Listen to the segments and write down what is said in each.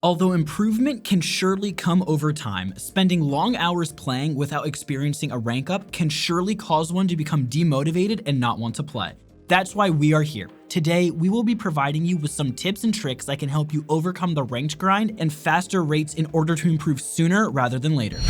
Although improvement can surely come over time, spending long hours playing without experiencing a rank up can surely cause one to become demotivated and not want to play. That's why we are here. Today, we will be providing you with some tips and tricks that can help you overcome the ranked grind and faster rates in order to improve sooner rather than later.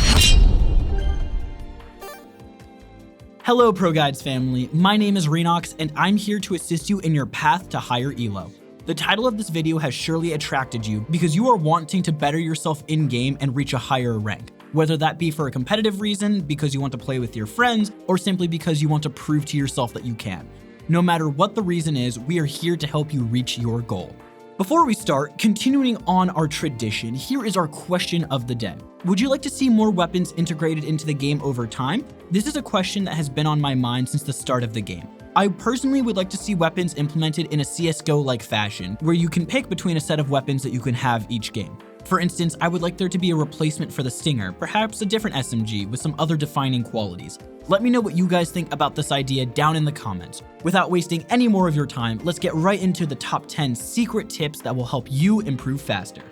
Hello ProGuides family, my name is Renox and I'm here to assist you in your path to higher elo. The title of this video has surely attracted you because you are wanting to better yourself in-game and reach a higher rank, whether that be for a competitive reason, because you want to play with your friends, or simply because you want to prove to yourself that you can. No matter what the reason is, we are here to help you reach your goal. Before we start, continuing on our tradition, here is our question of the day. Would you like to see more weapons integrated into the game over time? This is a question that has been on my mind since the start of the game. I personally would like to see weapons implemented in a CSGO-like fashion, where you can pick between a set of weapons that you can have each game. For instance, I would like there to be a replacement for the Stinger, perhaps a different SMG with some other defining qualities. Let me know what you guys think about this idea down in the comments. Without wasting any more of your time, let's get right into the top 10 secret tips that will help you improve faster.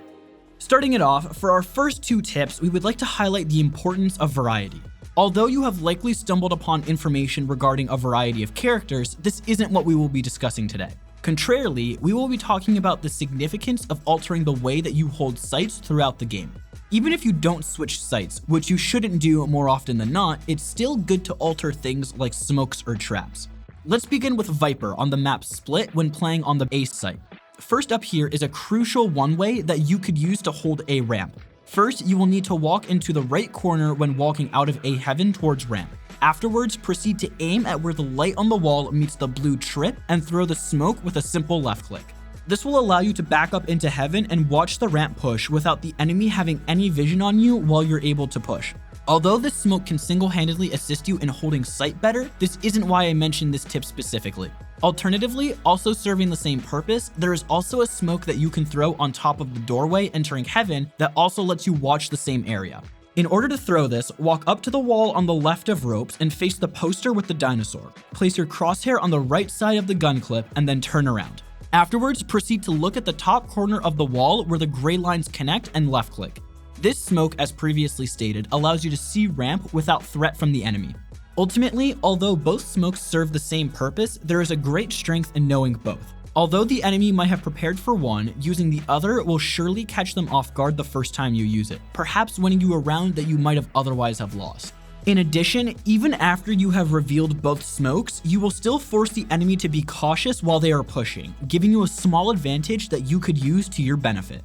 Starting it off, for our first two tips, we would like to highlight the importance of variety. Although you have likely stumbled upon information regarding a variety of characters, this isn't what we will be discussing today. Contrarily, we will be talking about the significance of altering the way that you hold sights throughout the game. Even if you don't switch sights, which you shouldn't do more often than not, it's still good to alter things like smokes or traps. Let's begin with Viper on the map Split when playing on the A site. First up here is a crucial one-way that you could use to hold a ramp. First, you will need to walk into the right corner when walking out of A heaven towards ramp. Afterwards, proceed to aim at where the light on the wall meets the blue trip and throw the smoke with a simple left click. This will allow you to back up into heaven and watch the ramp push without the enemy having any vision on you while you're able to push. Although this smoke can single-handedly assist you in holding sight better, this isn't why I mentioned this tip specifically. Alternatively, also serving the same purpose, there is also a smoke that you can throw on top of the doorway entering heaven that also lets you watch the same area. In order to throw this, walk up to the wall on the left of ropes and face the poster with the dinosaur. Place your crosshair on the right side of the gun clip and then turn around. Afterwards, proceed to look at the top corner of the wall where the gray lines connect and left click. This smoke, as previously stated, allows you to see ramp without threat from the enemy. Ultimately, although both smokes serve the same purpose, there is a great strength in knowing both. Although the enemy might have prepared for one, using the other will surely catch them off guard the first time you use it, perhaps winning you a round that you might have otherwise have lost. In addition, even after you have revealed both smokes, you will still force the enemy to be cautious while they are pushing, giving you a small advantage that you could use to your benefit.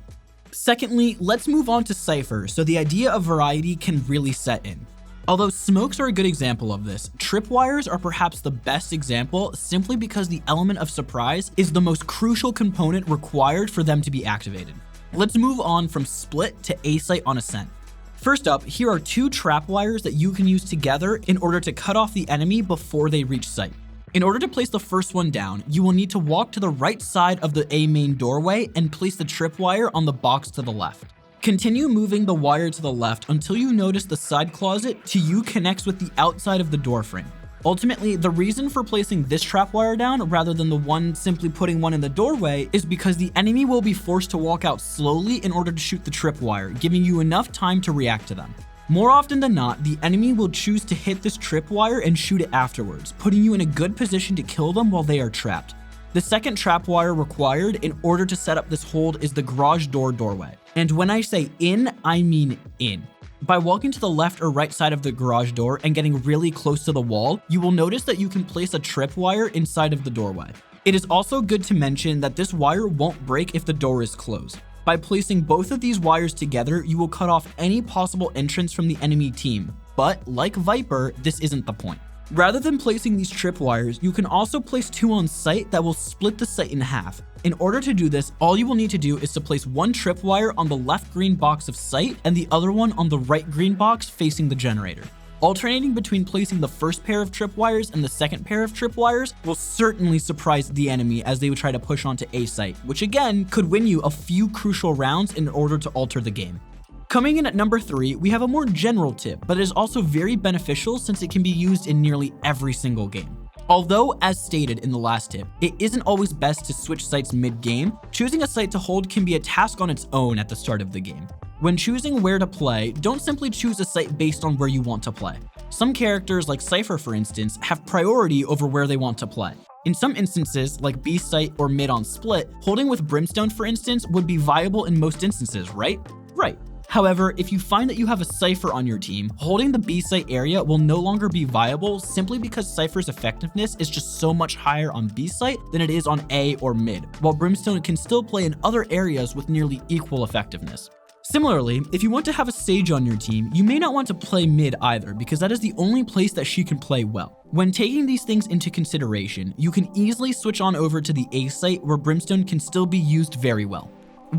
Secondly, let's move on to Cypher so the idea of variety can really set in. Although smokes are a good example of this, tripwires are perhaps the best example simply because the element of surprise is the most crucial component required for them to be activated. Let's move on from Split to A site on Ascent. First up, here are two trapwires that you can use together in order to cut off the enemy before they reach site. In order to place the first one down, you will need to walk to the right side of the A main doorway and place the tripwire on the box to the left. Continue moving the wire to the left until you notice the side closet to you connects with the outside of the door frame. Ultimately, the reason for placing this trapwire down rather than the one simply putting one in the doorway is because the enemy will be forced to walk out slowly in order to shoot the tripwire, giving you enough time to react to them. More often than not, the enemy will choose to hit this tripwire and shoot it afterwards, putting you in a good position to kill them while they are trapped. The second trapwire required in order to set up this hold is the garage door doorway. And when I say in, I mean in. By walking to the left or right side of the garage door and getting really close to the wall, you will notice that you can place a tripwire inside of the doorway. It is also good to mention that this wire won't break if the door is closed. By placing both of these wires together, you will cut off any possible entrance from the enemy team. But like Viper, this isn't the point. Rather than placing these tripwires, you can also place two on site that will split the site in half. In order to do this, all you will need to do is to place one tripwire on the left green box of site and the other one on the right green box facing the generator. Alternating between placing the first pair of tripwires and the second pair of tripwires will certainly surprise the enemy as they would try to push onto A site, which again could win you a few crucial rounds in order to alter the game. Coming in at number 3, we have a more general tip, but it is also very beneficial since it can be used in nearly every single game. Although, as stated in the last tip, it isn't always best to switch sites mid-game, choosing a site to hold can be a task on its own at the start of the game. When choosing where to play, don't simply choose a site based on where you want to play. Some characters, like Cypher for instance, have priority over where they want to play. In some instances, like B site or mid on split, holding with Brimstone for instance would be viable in most instances, right? Right. However, if you find that you have a Cypher on your team, holding the B site area will no longer be viable simply because Cypher's effectiveness is just so much higher on B site than it is on A or mid, while Brimstone can still play in other areas with nearly equal effectiveness. Similarly, if you want to have a Sage on your team, you may not want to play mid either because that is the only place that she can play well. When taking these things into consideration, you can easily switch on over to the A site where Brimstone can still be used very well.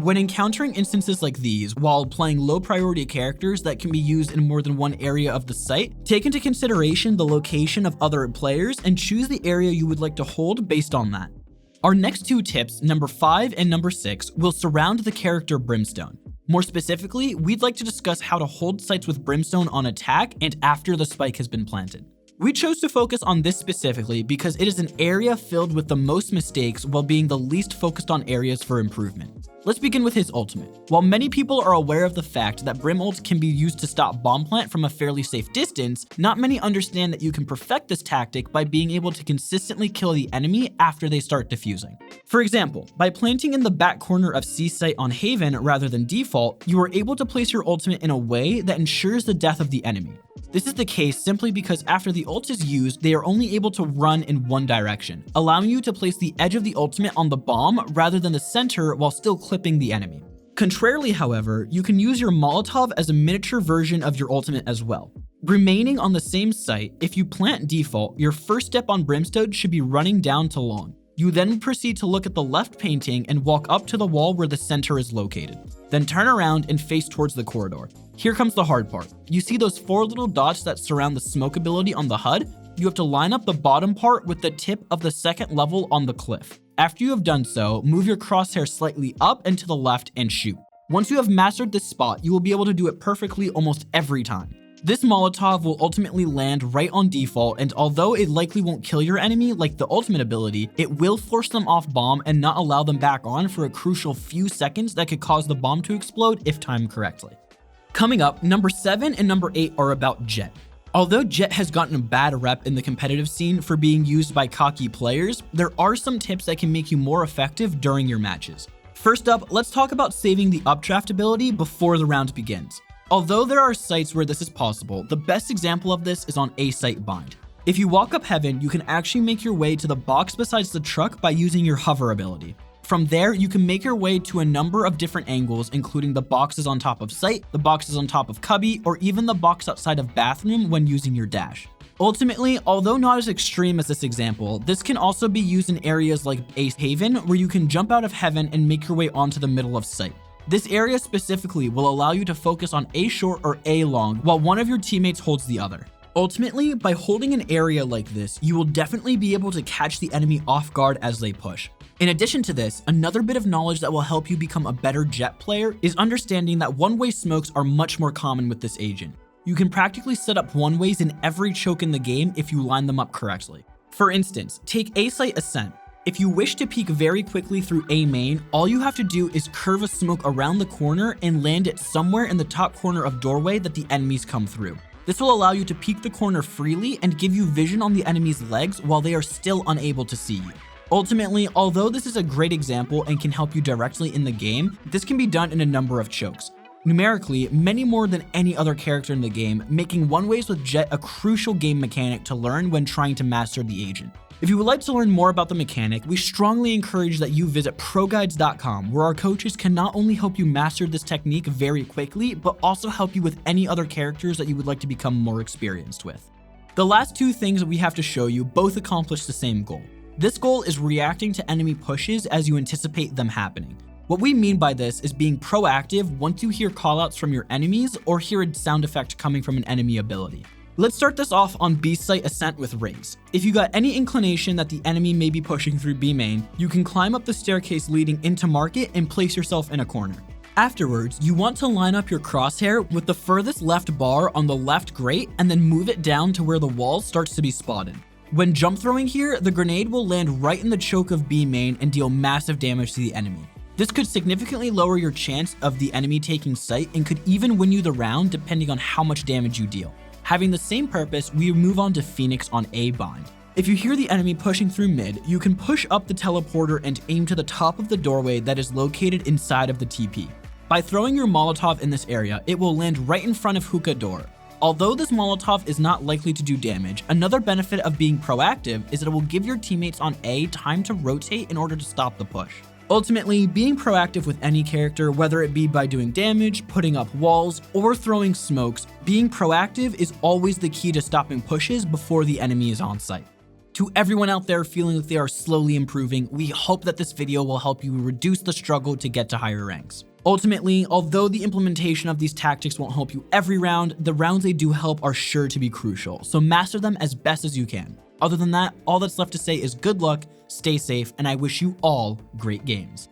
When encountering instances like these, while playing low priority characters that can be used in more than one area of the site, take into consideration the location of other players and choose the area you would like to hold based on that. Our next two tips, number 5 and number 6, will surround the character Brimstone. More specifically, we'd like to discuss how to hold sites with Brimstone on attack and after the spike has been planted. We chose to focus on this specifically because it is an area filled with the most mistakes while being the least focused on areas for improvement. Let's begin with his ultimate. While many people are aware of the fact that Brim ult can be used to stop bomb plant from a fairly safe distance, not many understand that you can perfect this tactic by being able to consistently kill the enemy after they start defusing. For example, by planting in the back corner of C site on Haven rather than default, you are able to place your ultimate in a way that ensures the death of the enemy. This is the case simply because after the ult is used, they are only able to run in one direction, allowing you to place the edge of the ultimate on the bomb rather than the center while still clipping the enemy. Contrarily, however, you can use your Molotov as a miniature version of your ultimate as well. Remaining on the same site, if you plant default, your first step on Brimstone should be running down to long. You then proceed to look at the left painting and walk up to the wall where the center is located. Then turn around and face towards the corridor. Here comes the hard part. You see those 4 little dots that surround the smoke ability on the HUD? You have to line up the bottom part with the tip of the second level on the cliff. After you have done so, move your crosshair slightly up and to the left and shoot. Once you have mastered this spot, you will be able to do it perfectly almost every time. This Molotov will ultimately land right on default, and although it likely won't kill your enemy like the ultimate ability, it will force them off bomb and not allow them back on for a crucial few seconds that could cause the bomb to explode if timed correctly. Coming up, number 7 and number 8 are about JETT. Although JETT has gotten a bad rep in the competitive scene for being used by cocky players, there are some tips that can make you more effective during your matches. First up, let's talk about saving the updraft ability before the round begins. Although there are sites where this is possible, the best example of this is on A site bind. If you walk up Heaven, you can actually make your way to the box besides the truck by using your hover ability. From there, you can make your way to a number of different angles, including the boxes on top of site, the boxes on top of cubby, or even the box outside of bathroom when using your dash. Ultimately, although not as extreme as this example, this can also be used in areas like A Haven, where you can jump out of Heaven and make your way onto the middle of site. This area specifically will allow you to focus on A short or A long while one of your teammates holds the other. Ultimately, by holding an area like this, you will definitely be able to catch the enemy off guard as they push. In addition to this, another bit of knowledge that will help you become a better JETT player is understanding that one-way smokes are much more common with this agent. You can practically set up one-ways in every choke in the game if you line them up correctly. For instance, take A site Ascent. If you wish to peek very quickly through A main, all you have to do is curve a smoke around the corner and land it somewhere in the top corner of doorway that the enemies come through. This will allow you to peek the corner freely and give you vision on the enemy's legs while they are still unable to see you. Ultimately, although this is a great example and can help you directly in the game, this can be done in a number of chokes. Numerically, many more than any other character in the game, making one-ways with JETT a crucial game mechanic to learn when trying to master the agent. If you would like to learn more about the mechanic, we strongly encourage that you visit ProGuides.com, where our coaches can not only help you master this technique very quickly, but also help you with any other characters that you would like to become more experienced with. The last two things that we have to show you both accomplish the same goal. This goal is reacting to enemy pushes as you anticipate them happening. What we mean by this is being proactive once you hear callouts from your enemies or hear a sound effect coming from an enemy ability. Let's start this off on B site Ascent with Rings. If you got any inclination that the enemy may be pushing through B main, you can climb up the staircase leading into market and place yourself in a corner. Afterwards, you want to line up your crosshair with the furthest left bar on the left grate and then move it down to where the wall starts to be spotted. When jump throwing here, the grenade will land right in the choke of B main and deal massive damage to the enemy. This could significantly lower your chance of the enemy taking sight and could even win you the round depending on how much damage you deal. Having the same purpose, we move on to Phoenix on A bind. If you hear the enemy pushing through mid, you can push up the teleporter and aim to the top of the doorway that is located inside of the TP. By throwing your Molotov in this area, it will land right in front of hookah door. Although this Molotov is not likely to do damage, another benefit of being proactive is that it will give your teammates on A time to rotate in order to stop the push. Ultimately, being proactive with any character, whether it be by doing damage, putting up walls, or throwing smokes, being proactive is always the key to stopping pushes before the enemy is on site. To everyone out there feeling that they are slowly improving, we hope that this video will help you reduce the struggle to get to higher ranks. Ultimately, although the implementation of these tactics won't help you every round, the rounds they do help are sure to be crucial, so master them as best as you can. Other than that, all that's left to say is good luck, stay safe, and I wish you all great games.